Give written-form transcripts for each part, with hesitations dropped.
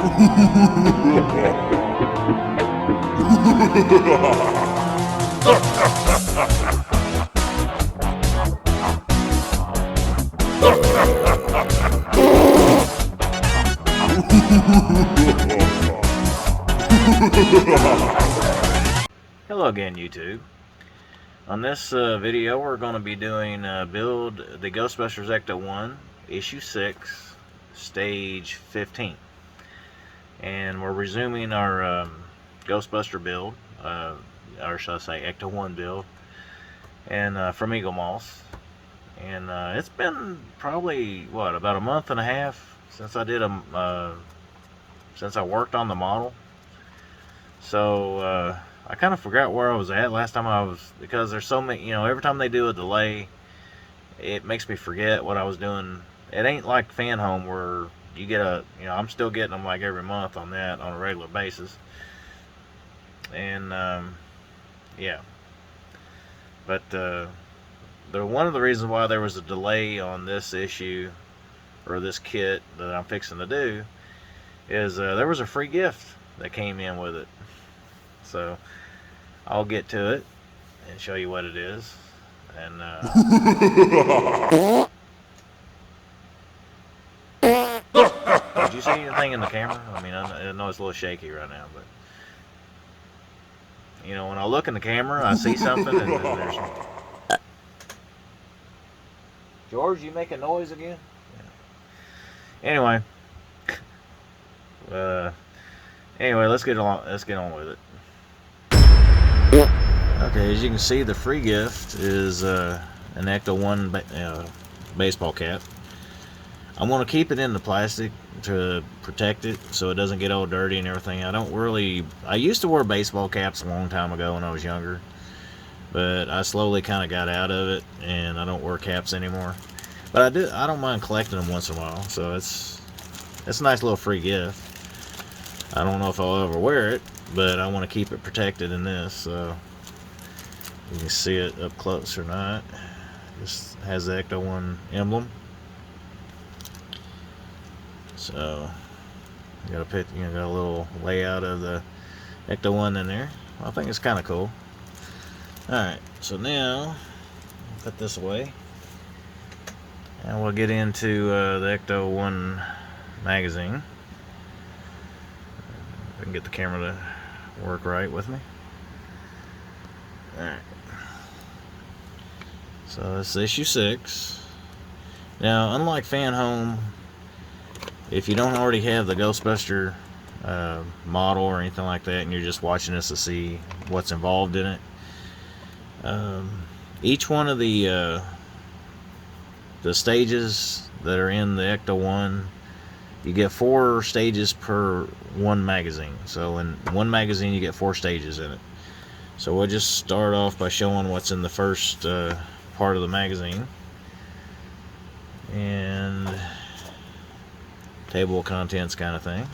Hello again, YouTube. On this video, we're going to be doing Build the Ghostbusters Ecto-1, Issue 6, Stage 15. And we're resuming our Ghostbuster build, or should I say Ecto-1 build, and from eaglemoss. And it's been probably, what, about a month and a half since I did since I worked on the model. So, I kind of forgot where I was at last time because there's so many, every time they do a delay, it makes me forget what I was doing. It ain't like Fan Home where you get I'm still getting them like every month on that on a regular basis. And, yeah. But, one of the reasons why there was a delay on this issue, or this kit that I'm fixing to do, is there was a free gift that came in with it. So I'll get to it and show you what it is. And did you see anything in the camera? I mean, I know it's a little shaky right now, but when I look in the camera, I see something, and then there's George. You making noise again? Yeah. Anyway, let's get on with it. Okay, as you can see, the free gift is an Ecto-1 baseball cap. I'm going to keep it in the plastic to protect it so it doesn't get all dirty and everything. I used to wear baseball caps a long time ago when I was younger, but I slowly kind of got out of it, and I don't wear caps anymore. But I don't mind collecting them once in a while, so it's a nice little free gift. I don't know if I'll ever wear it, but I want to keep it protected in this, so you can see it up close or not. This has the Ecto-1 emblem. So you got a little layout of the Ecto-1 in there. Well, I think it's kind of cool. Alright, so now put this away, and we'll get into the Ecto-1 magazine. I can get the camera to work right with me. Alright. So this is issue 6. Now, unlike Fan Home, if you don't already have the Ghostbuster model or anything like that, and you're just watching this to see what's involved in it, each one of the stages that are in the Ecto-1, you get 4 stages per one magazine. So in one magazine, you get 4 stages in it. So we'll just start off by showing what's in the first part of the magazine. And table of contents kind of thing.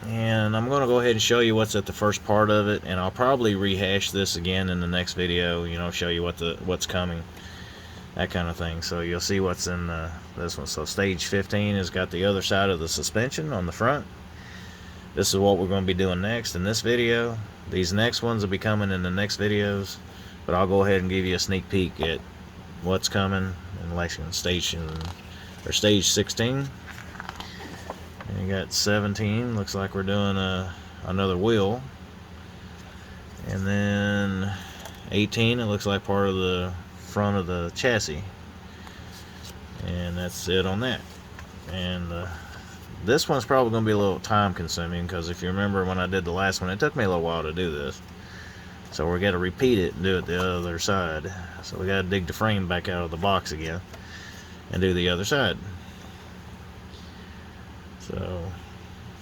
And I'm going to go ahead and show you what's at the first part of it, and I'll probably rehash this again in the next video, show you what's coming, that kind of thing. So you'll see what's in this one. So stage 15 has got the other side of the suspension on the front. This is what we're going to be doing next in this video. These next ones will be coming in the next videos, but I'll go ahead and give you a sneak peek at what's coming in stage 16. And you got 17. Looks like we're doing another wheel. And then 18, it looks like part of the front of the chassis. And that's it on that. And this one's probably going to be a little time consuming, because if you remember when I did the last one, it took me a little while to do this. So we're going to repeat it and do it the other side. So we got to dig the frame back out of the box again and do the other side. So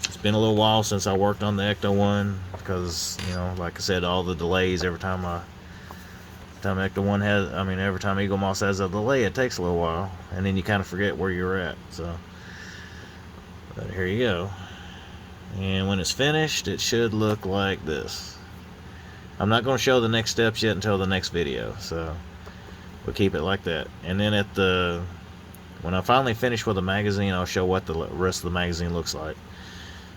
it's been a little while since I worked on the Ecto-1, because like I said, all the delays. Every time Ecto-1 has, every time eaglemoss has a delay, it takes a little while, and then you kind of forget where you're at. So, but here you go. And when it's finished, it should look like this. I'm not going to show the next steps yet until the next video, so we'll keep it like that. And then at the when I finally finish with the magazine, I'll show what the rest of the magazine looks like.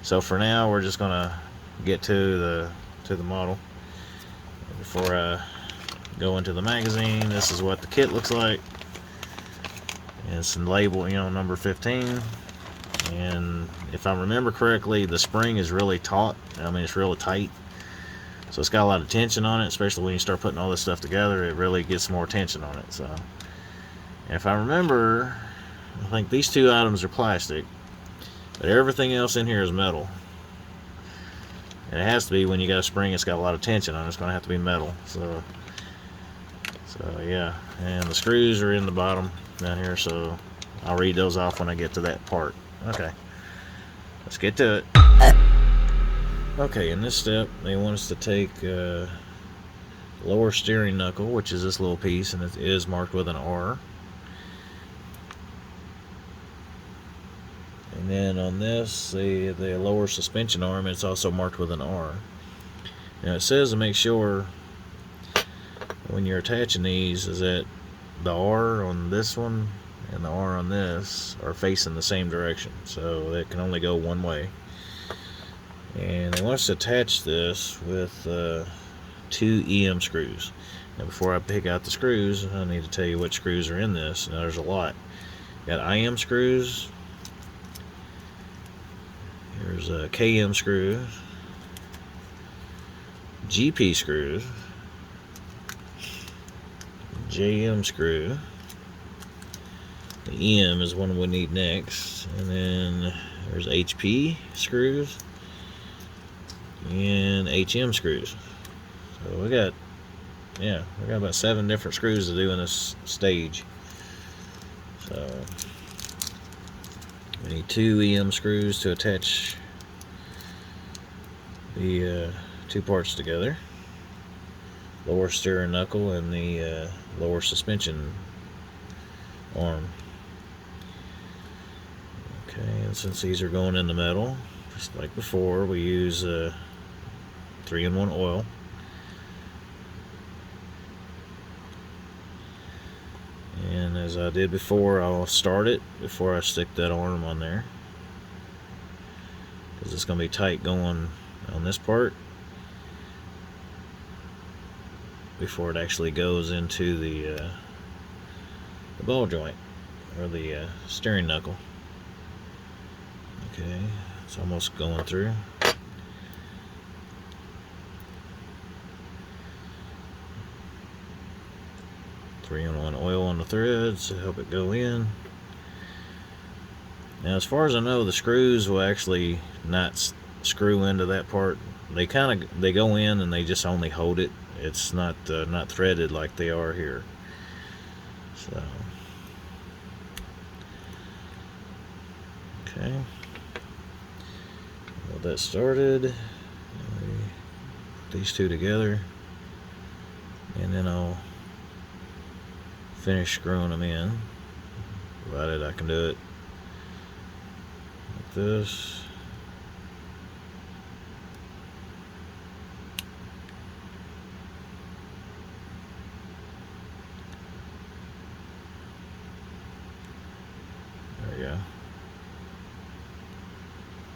So for now, we're just gonna get to the model. Before I go into the magazine, this is what the kit looks like. And it's labeled, you know, number 15. And if I remember correctly, the spring is really taut. I mean, it's really tight. So it's got a lot of tension on it, especially when you start putting all this stuff together. It really gets more tension on it. So, and if I remember, I think these two items are plastic, but everything else in here is metal. And it has to be when you got a spring. It's got a lot of tension on it. It's going to have to be metal. So yeah. And the screws are in the bottom down here. So I'll read those off when I get to that part. Okay. Let's get to it. Okay, in this step, they want us to take lower steering knuckle, which is this little piece, and it is marked with an R. And then on this, the lower suspension arm, it's also marked with an R. Now it says to make sure when you're attaching these is that the R on this one and the R on this are facing the same direction, so they can only go one way. And they want us to attach this with 2 EM screws. Now before I pick out the screws, I need to tell you what screws are in this. Now there's a lot. Got IM screws. Here's KM screws. GP screws. JM screw. The EM is one we need next. And then there's HP screws. And HM screws. So we got about 7 different screws to do in this stage. So we need 2 EM screws to attach the 2 parts together. Lower steering knuckle and the lower suspension arm. Okay, and since these are going in the metal, just like before, we use 3-in-1 oil. And as I did before, I'll start it before I stick that arm on there, because it's going to be tight going on this part before it actually goes into the ball joint or the steering knuckle. Okay, it's almost going through. 3-in-1 oil on the threads to help it go in. Now, as far as I know, the screws will actually not screw into that part. They go in and they just only hold it. It's not threaded like they are here. So, okay, get that started. Put these two together, and then I'll finish screwing them in, provided I can do it like this. There we go.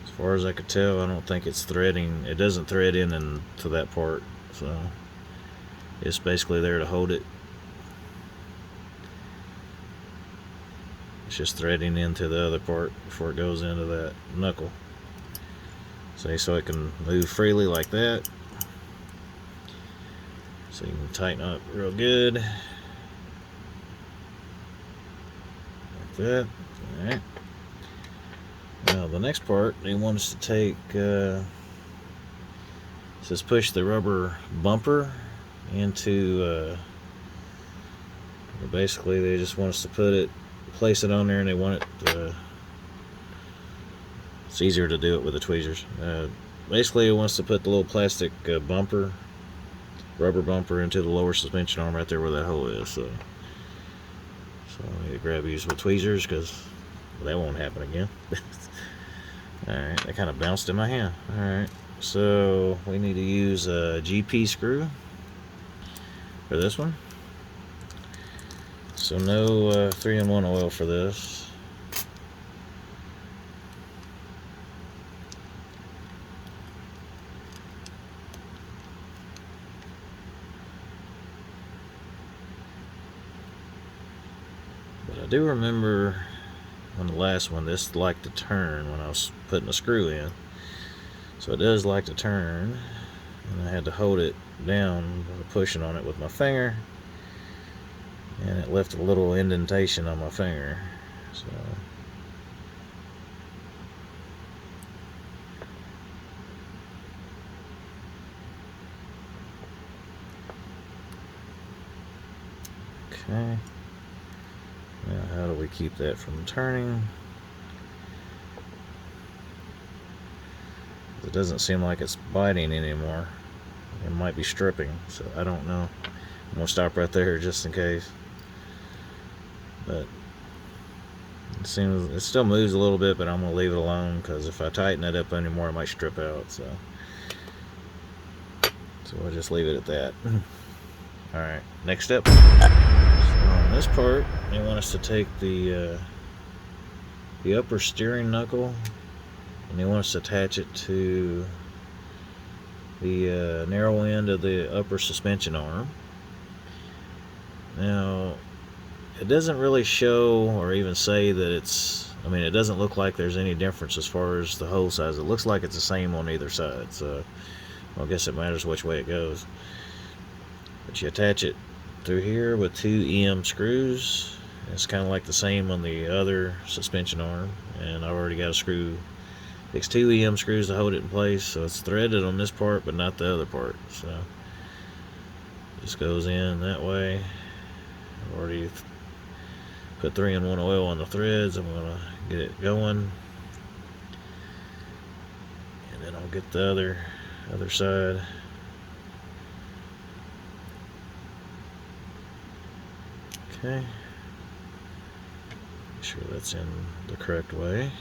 As far as I could tell, I don't think it's threading. It doesn't thread in to that part, so it's basically there to hold it. It's just threading into the other part before it goes into that knuckle. See, so it can move freely like that. So you can tighten up real good. Like that. Alright. Now the next part, they want us to take, it says push the rubber bumper into, basically they just want us to place it on there, and they want it it's easier to do it with the tweezers. Basically it wants to put the little plastic rubber bumper into the lower suspension arm right there where that hole is. So I need to grab these with tweezers because that won't happen again. Alright, that kind of bounced in my hand. Alright, so we need to use a GP screw for this one. So no 3-in-1 oil for this. But I do remember on the last one, this liked to turn when I was putting a screw in. So it does like to turn, and I had to hold it down by pushing on it with my finger, and it left a little indentation on my finger. So okay, now how do we keep that from turning? It doesn't seem like it's biting anymore. It might be stripping, so I don't know. I'm gonna stop right there just in case. But it seems it still moves a little bit, but I'm gonna leave it alone because if I tighten it up anymore, it might strip out. So we'll just leave it at that. All right, next step. So on this part, they want us to take the upper steering knuckle, and they want us to attach it to the narrow end of the upper suspension arm. Now, it doesn't really show or even say that it's, I mean, it doesn't look like there's any difference as far as the hole size. It looks like it's the same on either side, so well, I guess it matters which way it goes. But you attach it through here with 2 EM screws. It's kind of like the same on the other suspension arm, and I've already got a screw. Takes 2 EM screws to hold it in place, so it's threaded on this part but not the other part. So it just goes in that way. I've already put 3-in-1 oil on the threads. I'm gonna get it going, and then I'll get the other side. Okay, make sure that's in the correct way.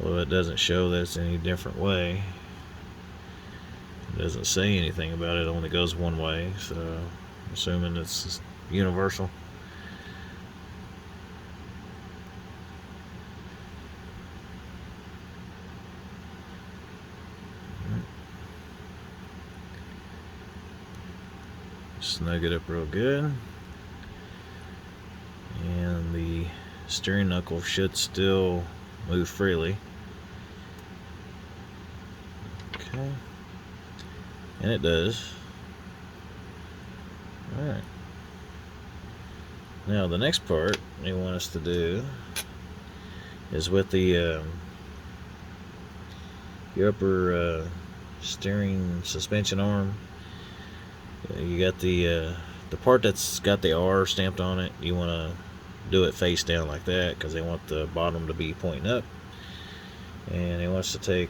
Although it doesn't show that it's any different way. It doesn't say anything about it, only goes one way, so I'm assuming it's universal. Snug it up real good, and the steering knuckle should still move freely. Okay, and it does. Alright, now the next part they want us to do is with the upper steering suspension arm. You got the part that's got the R stamped on it. You want to do it face down like that because they want the bottom to be pointing up. And he wants to take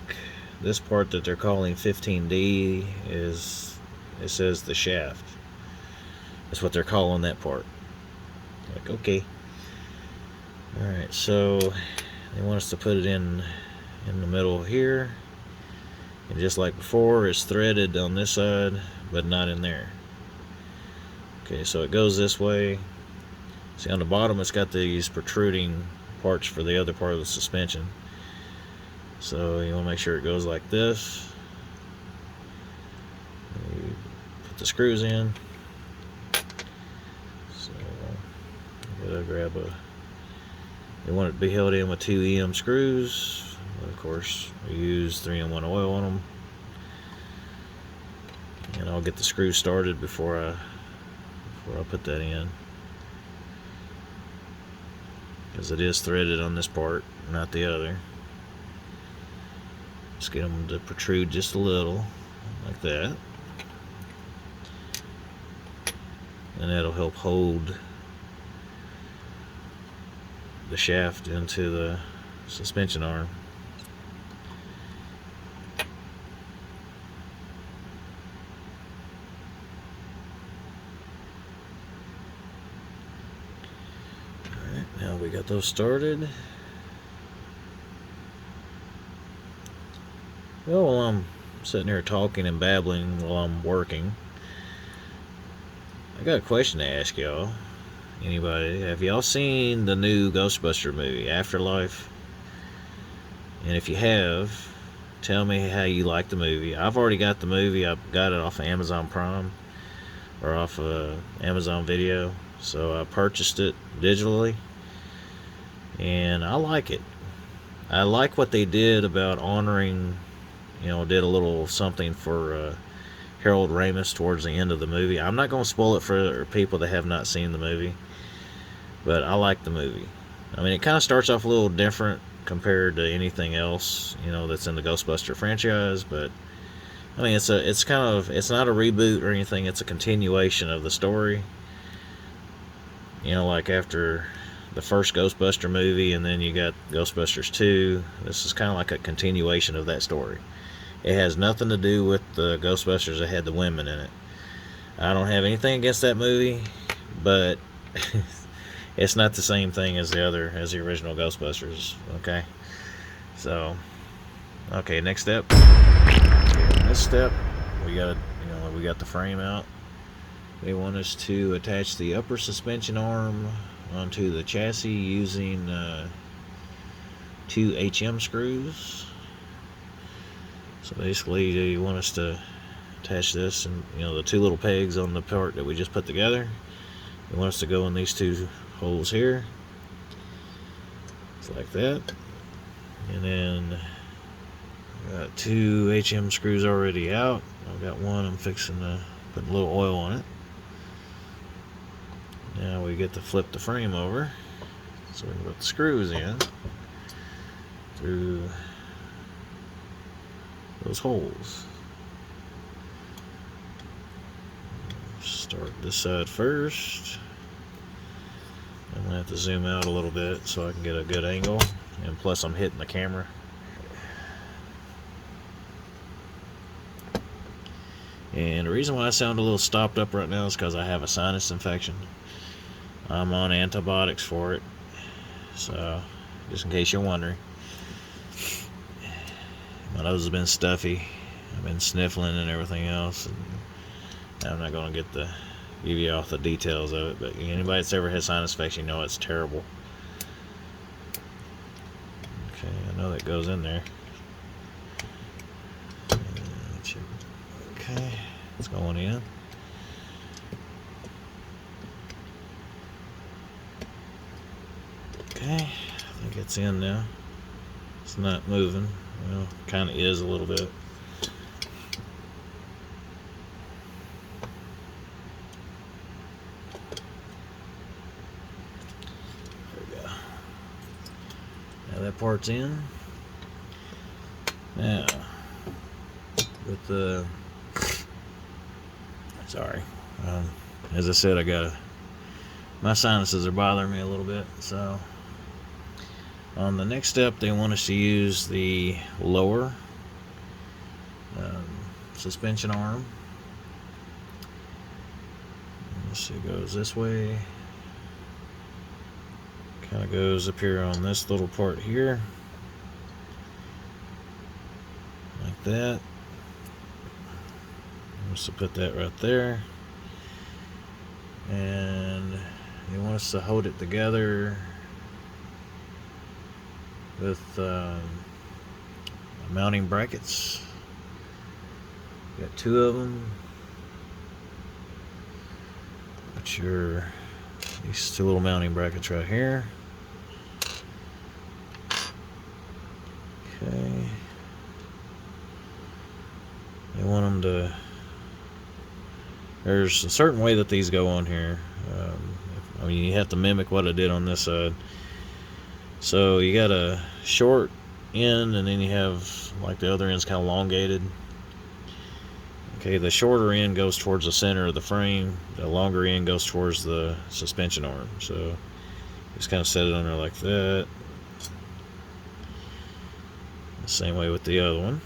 this part that they're calling 15D, is it says the shaft. That's what they're calling that part. Like, okay. Alright, so they want us to put it in the middle here. And just like before, it's threaded on this side, but not in there. Okay, so it goes this way. See, on the bottom it's got these protruding parts for the other part of the suspension. So you want to make sure it goes like this. You put the screws in. So you gotta grab you want it to be held in with 2 EM screws. But of course, we use 3-in-1 oil on them. And I'll get the screw started before I put that in, because it is threaded on this part, not the other. Just get them to protrude just a little, like that, and that'll help hold the shaft into the suspension arm. Now we got those started. Well, while I'm sitting here talking and babbling while I'm working. I got a question to ask y'all. Anybody, have y'all seen the new Ghostbuster movie, Afterlife? And if you have, tell me how you like the movie. I've already got the movie. I got it off of Amazon Prime or off of Amazon Video. So I purchased it digitally, and I like it. I like what they did about honoring, did a little something for Harold Ramis towards the end of the movie. I'm not going to spoil it for people that have not seen the movie, but I like the movie. I mean, it kind of starts off a little different compared to anything else, that's in the Ghostbuster franchise, but I mean, it's not a reboot or anything. It's a continuation of the story. Like after the first Ghostbuster movie, and then you got Ghostbusters 2. This is kind of like a continuation of that story. It has nothing to do with the Ghostbusters that had the women in it. I don't have anything against that movie, but it's not the same thing as the original Ghostbusters. Okay, so next step. Okay, this step, we got the frame out. They want us to attach the upper suspension arm onto the chassis using 2 HM screws. So basically, they want us to attach this, and the 2 little pegs on the part that we just put together. They want us to go in these 2 holes here. It's like that. And then I got 2 HM screws already out. I've got one I'm fixing to put a little oil on it. Now we get to flip the frame over, so we can put the screws in through those holes. Start this side first. I'm going to have to zoom out a little bit so I can get a good angle, and plus I'm hitting the camera. And the reason why I sound a little stopped up right now is because I have a sinus infection. I'm on antibiotics for it, so just in case you're wondering. My nose has been stuffy. I've been sniffling and everything else, and I'm not going to give you all the details of it, but anybody that's ever had sinus infection, it's terrible. Okay, I know that goes in there. Okay, it's going in. Okay, I think it's in now. It's not moving. Well, kind of is a little bit. There we go. Now that part's in. Now, with the... Sorry. As I said, my sinuses are bothering me a little bit, so... On the next step, they want us to use the lower suspension arm. Let's see, it goes this way. Kind of goes up here on this little part here. Like that. Just to put that right there. And they want us to hold it together with mounting brackets. Got 2 of them. Put these 2 little mounting brackets right here. Okay. They want them to... There's a certain way that these go on here. You have to mimic what I did on this side. So you got a short end, and then you have like the other end's kind of elongated. Okay, the shorter end goes towards the center of the frame. The longer end goes towards the suspension arm. So just kind of set it on there like that. The same way with the other one.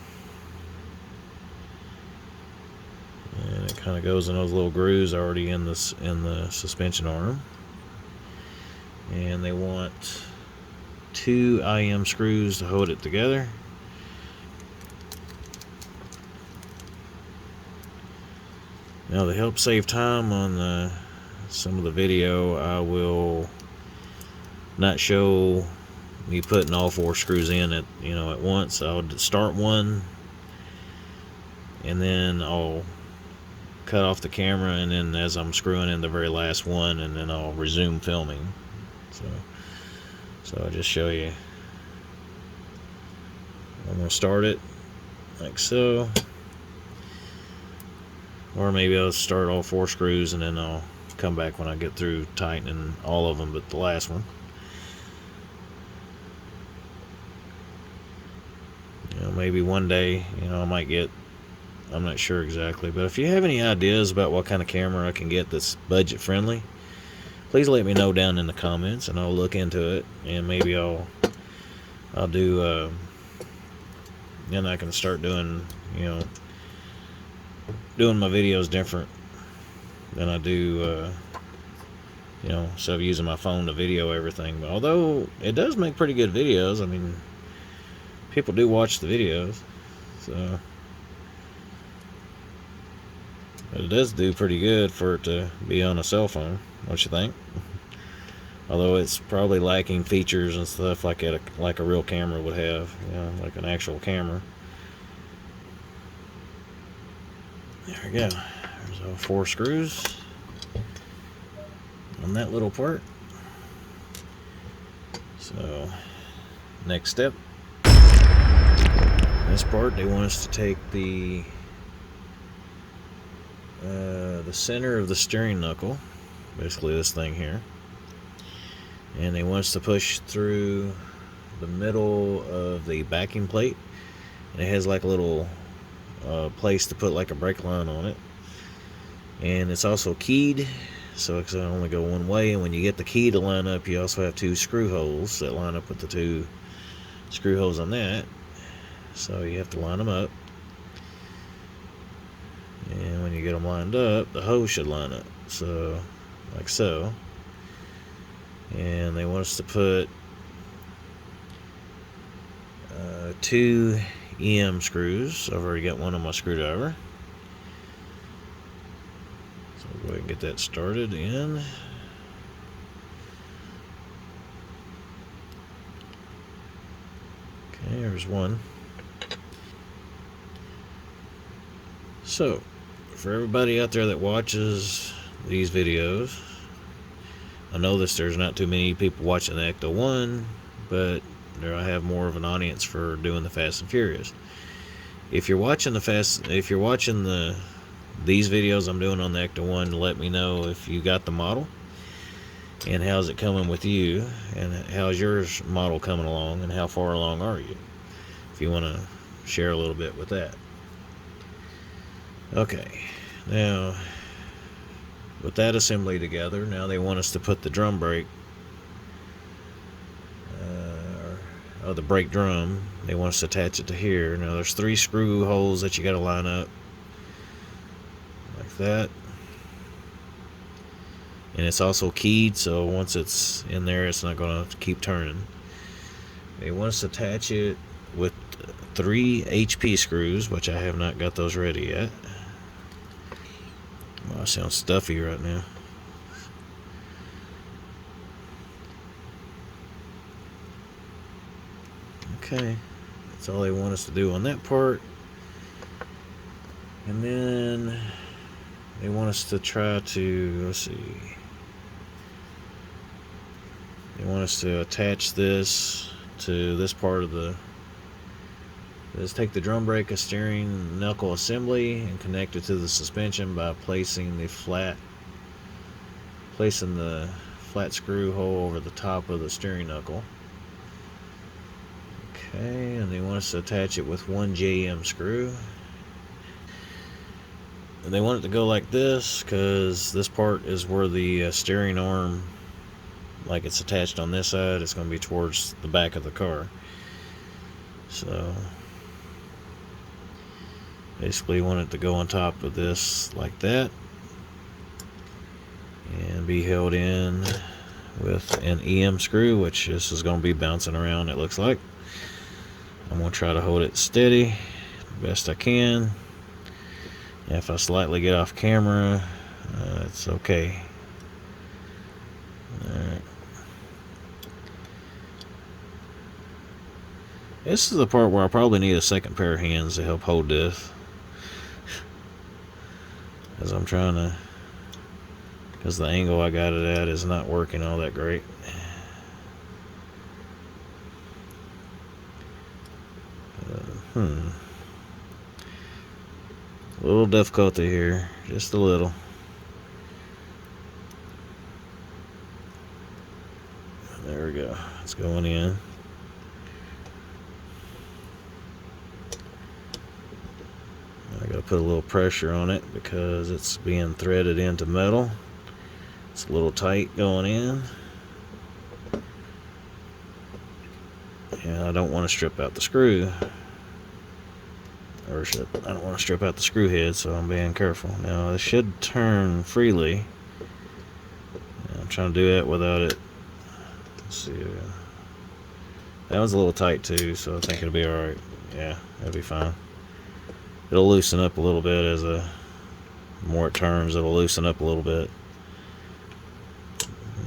And it kind of goes in those little grooves already in the suspension arm. And they want 2 IM screws to hold it together. Now, to help save time on some of the video, I will not show me putting all 4 screws in at once. I'll start one, and then I'll cut off the camera, and then as I'm screwing in the very last one, and then I'll resume filming. So I'll just show you. I'm going to start it like so, or maybe I'll start all 4 screws and then I'll come back when I get through tightening all of them but the last one. Maybe one day I might get, I'm not sure exactly, but if you have any ideas about what kind of camera I can get that's budget friendly, please let me know down in the comments and I'll look into it, and maybe I'll do then I can start doing doing my videos different than I do instead of using my phone to video everything. But although it does make pretty good videos, I mean, people do watch the videos, so it does do pretty good for it to be on a cell phone, don't you think? Although it's probably lacking features and stuff like a real camera would have, like an actual camera. There we go. There's all 4 screws on that little part. So, next step. This part, they want us to take the center of the steering knuckle, basically this thing here, and they want us to push through the middle of the backing plate, and it has like a little place to put like a brake line on it, and it's also keyed, so it can only go one way. And when you get the key to line up, you also have 2 screw holes that line up with the 2 screw holes on that, so you have to line them up. And when you get them lined up, the hose should line up, so like so. And they want us to put 2 EM screws. I've already got one on my screwdriver, so we'll go ahead and get that started in. Okay, there's one. So, for everybody out there that watches these videos, I know there's not too many people watching the Ecto-1, but I have more of an audience for doing the Fast and Furious. If you're watching these videos I'm doing on the Ecto-1, let me know if you got the model and how's it coming with you, and how's your model coming along, and how far along are you, if you want to share a little bit with that. Okay, now with that assembly together, now they want us to put the drum brake, or the brake drum. They want us to attach it to here. Now there's 3 screw holes that you got to line up like that, and it's also keyed, so once it's in there, it's not going to keep turning. They want us to attach it with 3 HP screws, which I have not got those ready yet. Oh, I sound stuffy right now. Okay, that's all they want us to do on that part. And then they want us to try to, let's see, they want us to attach this to this part of the, let's take the drum brake and steering knuckle assembly and connect it to the suspension by placing the flat screw hole over the top of the steering knuckle. Okay, and they want us to attach it with 1 JM screw. And they want it to go like this because this part is where the steering arm, like it's attached on this side, it's going to be towards the back of the car. So basically, you want it to go on top of this like that and be held in with an EM screw, which this is going to be bouncing around, it looks like. I'm going to try to hold it steady the best I can. If I slightly get off camera, it's okay. Alright. This is the part where I probably need a second pair of hands to help hold this. As I'm trying to... because the angle I got it at is not working all that great. A little difficulty here. Just a little. There we go. It's going in. I gotta put a little pressure on it because it's being threaded into metal. It's a little tight going in. And I don't want to strip out the screw. Or I don't want to strip out the screw head, so I'm being careful. Now, this should turn freely. I'm trying to do that without it. Let's see. That one's a little tight too, so I think it'll be alright. Yeah, that'll be fine. It'll loosen up a little bit as the more it turns, it'll loosen up a little bit.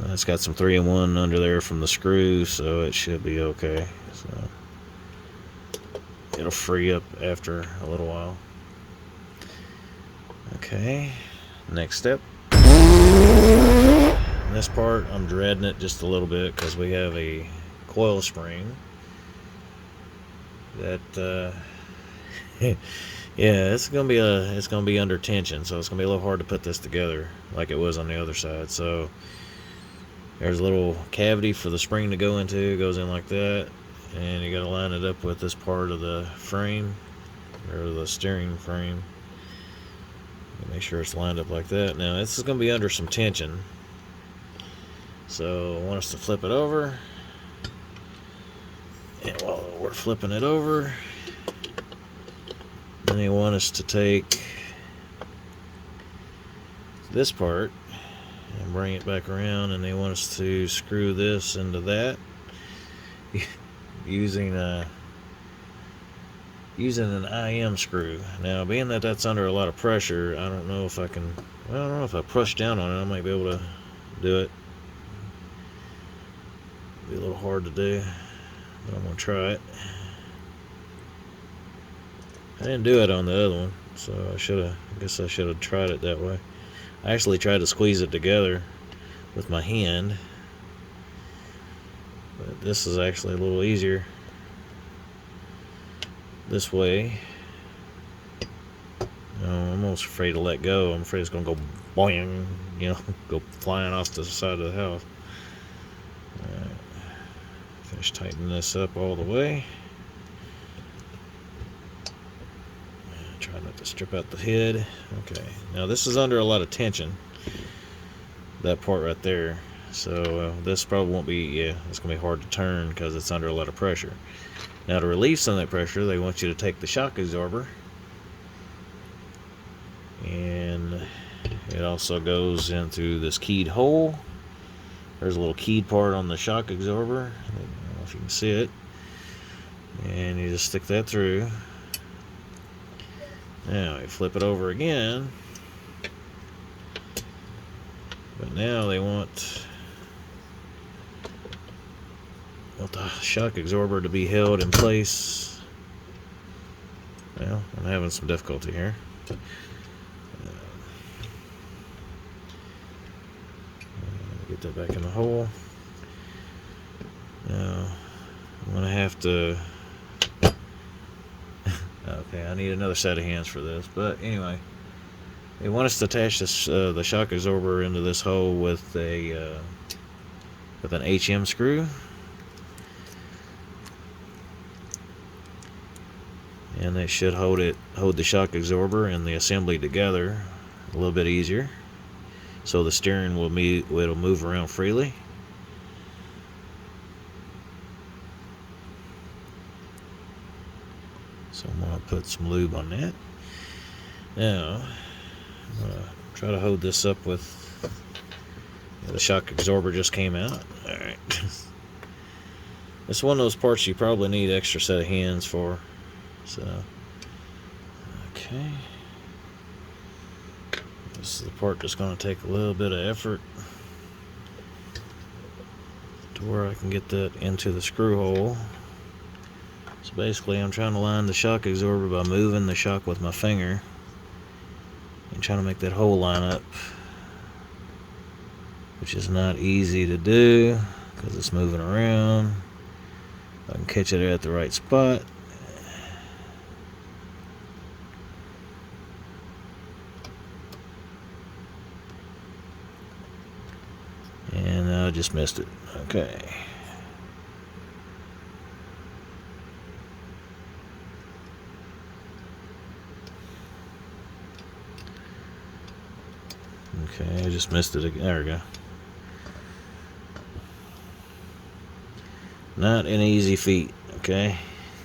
It's got some 3-in-1 under there from the screw, so it should be okay. So it'll free up after a little while. Okay, next step. This part, I'm dreading it just a little bit because we have a coil spring that yeah, it's gonna be under tension, so it's gonna be a little hard to put this together like it was on the other side. So there's a little cavity for the spring to go into. It goes in like that, and you gotta line it up with this part of the frame, or the steering frame. Make sure it's lined up like that. Now this is gonna be under some tension, so I want us to flip it over. And while we're flipping it over, then they want us to take this part and bring it back around, and they want us to screw this into that using an IM screw. Now, being that that's under a lot of pressure, I don't know if I can. Well, I don't know if I push down on it, I might be able to do it. Be a little hard to do, but I'm gonna try it. I didn't do it on the other one, so I guess I should have tried it that way. I actually tried to squeeze it together with my hand, but this is actually a little easier this way. I'm almost afraid to let go. I'm afraid it's gonna go boing, go flying off to the side of the house. Alright, finish tightening this up all the way. Try not to strip out the head. Okay, now this is under a lot of tension, that part right there, so this probably won't be, it's gonna be hard to turn because it's under a lot of pressure. Now, to relieve some of that pressure, they want you to take the shock absorber, and it also goes into this keyed hole. There's a little keyed part on the shock absorber. I don't know if you can see it, and you just stick that through. Now we flip it over again, but now they want the shock absorber to be held in place. Well, I'm having some difficulty here. Get that back in the hole. Now I'm gonna have to. Okay, I need another set of hands for this, but anyway, they want us to attach this the shock absorber into this hole with an HM screw, and that should hold the shock absorber and the assembly together a little bit easier, so the steering will move around freely. So I'm going to put some lube on that. Now, I'm going to try to hold this up with, the shock absorber just came out. Alright. It's one of those parts you probably need extra set of hands for. So, okay. This is the part that's going to take a little bit of effort to where I can get that into the screw hole. So basically I'm trying to line the shock absorber by moving the shock with my finger and trying to make that hole line up, which is not easy to do because it's moving around. I can catch it at the right spot. And I just missed it. Okay. Okay, I just missed it again. There we go. Not an easy feat, okay?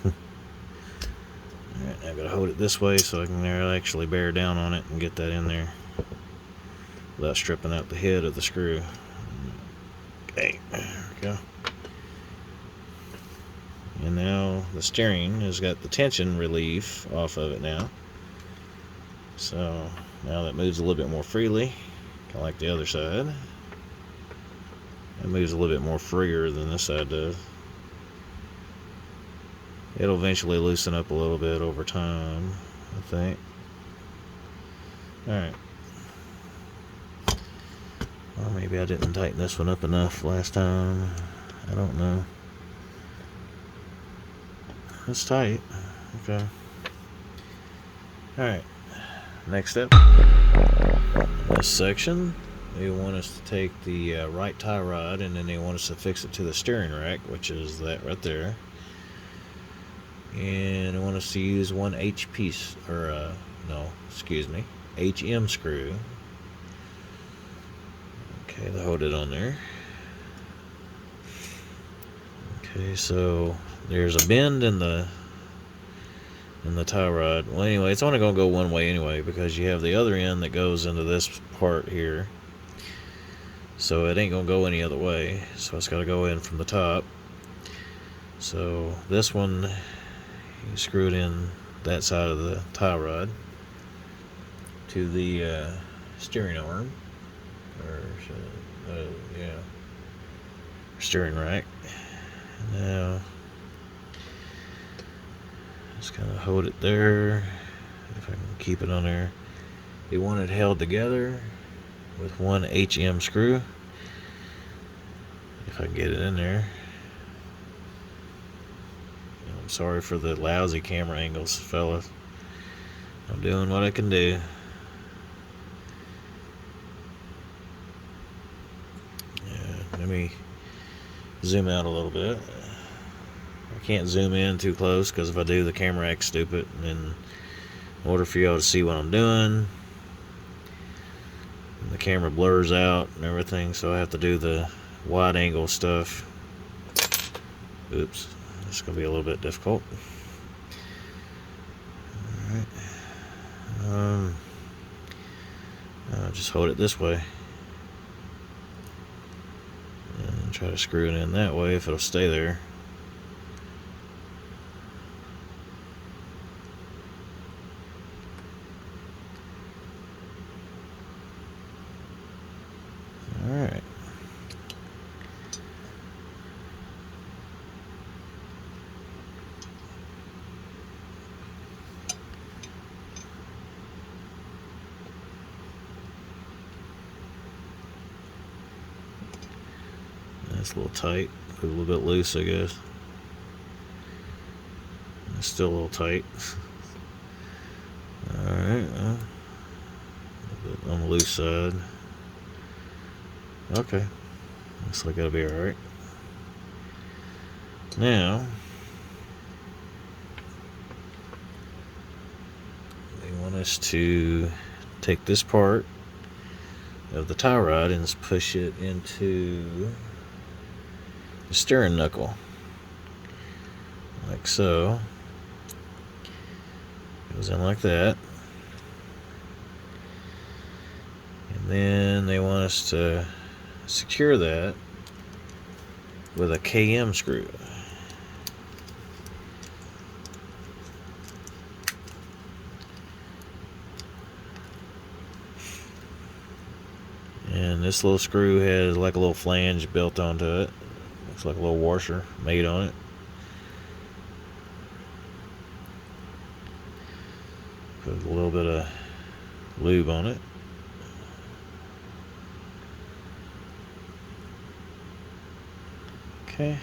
Alright, I gotta hold it this way so I can actually bear down on it and get that in there without stripping out the head of the screw. Okay, there we go. And now the steering has got the tension relief off of it now. So now that moves a little bit more freely, kind of like the other side. It moves a little bit more freer than this side does. It'll eventually loosen up a little bit over time, I think. Alright. Or maybe I didn't tighten this one up enough last time. I don't know. It's tight. Okay. Alright. Next step. In this section, they want us to take the right tie rod and then they want us to fix it to the steering rack, which is that right there. And I want us to use one HM screw. Okay, they hold it on there. Okay, so there's a bend in the tie rod. Well, anyway, it's only going to go one way anyway because you have the other end that goes into this part here. So it ain't going to go any other way. So it's got to go in from the top. So this one, you screw it in that side of the tie rod to the steering arm, or steering rack. Now just kind of hold it there. If I can keep it on there, you want it held together with one HM screw. If I can get it in there. I'm sorry for the lousy camera angles, fellas. I'm doing what I can do. Yeah, let me zoom out a little bit. I can't zoom in too close because if I do, the camera acts stupid. And in order for y'all to see what I'm doing, the camera blurs out and everything, so I have to do the wide angle stuff. Oops. It's going to be a little bit difficult. Alright. I'll just hold it this way. And try to screw it in that way if it'll stay there. Alright. That's a little tight, a little bit loose, I guess. It's still a little tight. Alright, well, a bit on the loose side. Okay, looks like that'll be alright. Now, they want us to take this part of the tie rod and just push it into the steering knuckle, like so. Goes in like that. And then they want us to secure that with a KM screw. And this little screw has like a little flange built onto it. Looks like a little washer made on it. Put a little bit of lube on it. Okay,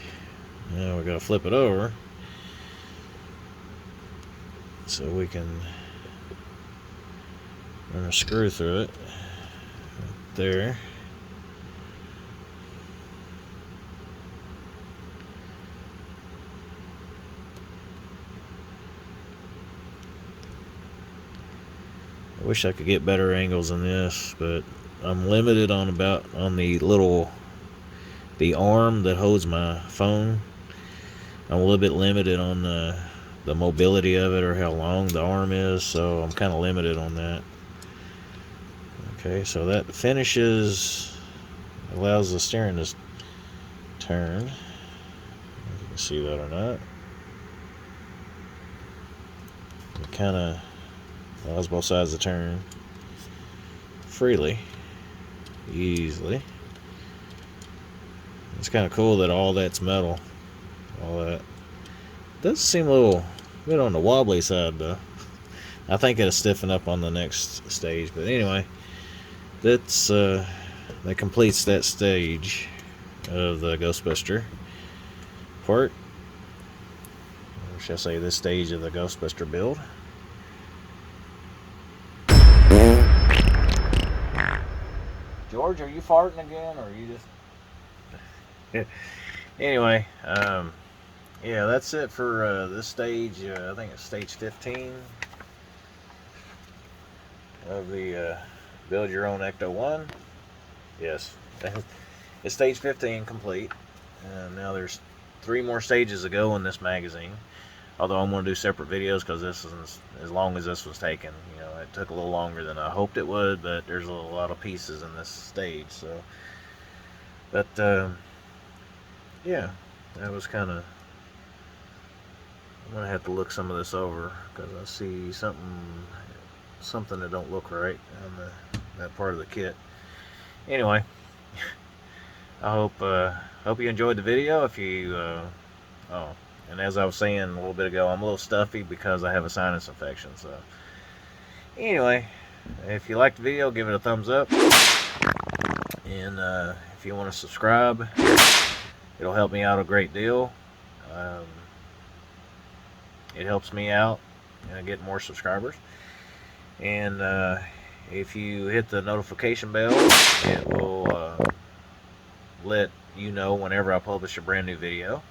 now we gotta flip it over so we can run a screw through it right there. I wish I could get better angles than this, but I'm limited on the arm that holds my phone. I'm a little bit limited on the mobility of it, or how long the arm is, so I'm kind of limited on that. Okay, so that finishes, allows the steering to turn. If you can see that or not. It kind of allows both sides to turn freely, easily. It's kind of cool that all that's metal. All that does seem a little bit on the wobbly side, though. I think it'll stiffen up on the next stage. But anyway, that's that completes that stage of the Ghostbuster part. Or should I say this stage of the Ghostbuster build? George, are you farting again, or are you just... Anyway, yeah, that's it for this stage. I think it's stage 15 of the Build Your Own Ecto-1. Yes, it's stage 15 complete. Now there's 3 more stages to go in this magazine. Although I'm going to do separate videos because this is, as long as this was taken, you know, it took a little longer than I hoped it would, but there's a lot of pieces in this stage. So, but yeah, that was kind of... I'm gonna have to look some of this over because I see something that don't look right on that part of the kit. Anyway, I hope you enjoyed the video. If you oh, and as I was saying a little bit ago, I'm a little stuffy because I have a sinus infection. So anyway, if you liked the video, give it a thumbs up, and if you want to subscribe, it'll help me out a great deal. It helps me out and get more subscribers. And if you hit the notification bell, it will let you know whenever I publish a brand new video.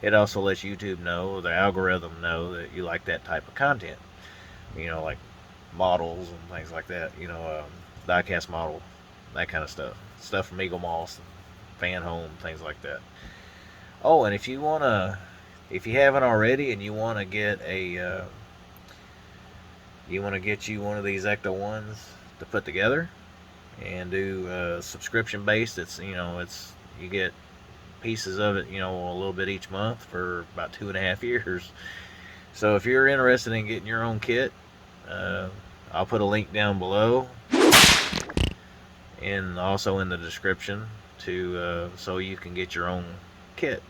It also lets YouTube know, the algorithm know, that you like that type of content. You know, like models and things like that. You know, diecast model, that kind of stuff. Stuff from Eaglemoss, fan home, things like that. Oh, and if you want to... If you haven't already and you want to get a, you one of these Ecto-1s to put together and do subscription based, it's, you know, it's, you get pieces of it, you know, a little bit each month for about 2.5 years. So if you're interested in getting your own kit, I'll put a link down below and also in the description to so you can get your own kit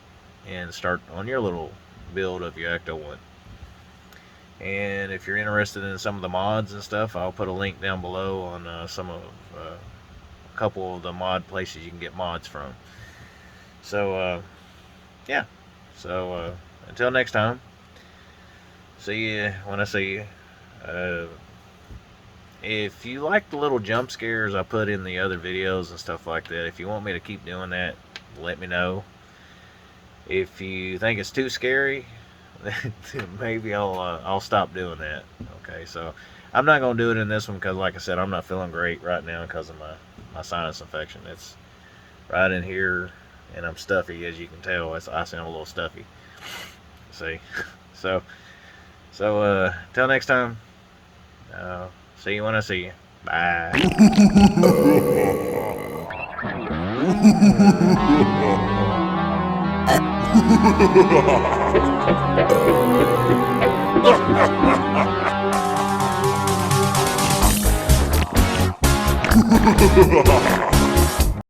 and start on your little build of your Ecto-1. And if you're interested in some of the mods and stuff, I'll put a link down below on a couple of the mod places you can get mods from. So yeah, so until next time, see you when I see you. If you like the little jump scares I put in the other videos and stuff like that, if you want me to keep doing that, let me know. If you think it's too scary, maybe I'll stop doing that. Okay, so I'm not gonna do it in this one because, like I said, I'm not feeling great right now because of my sinus infection. It's right in here, and I'm stuffy, as you can tell. I sound a little stuffy. See, so till next time. See you when I see you. Bye.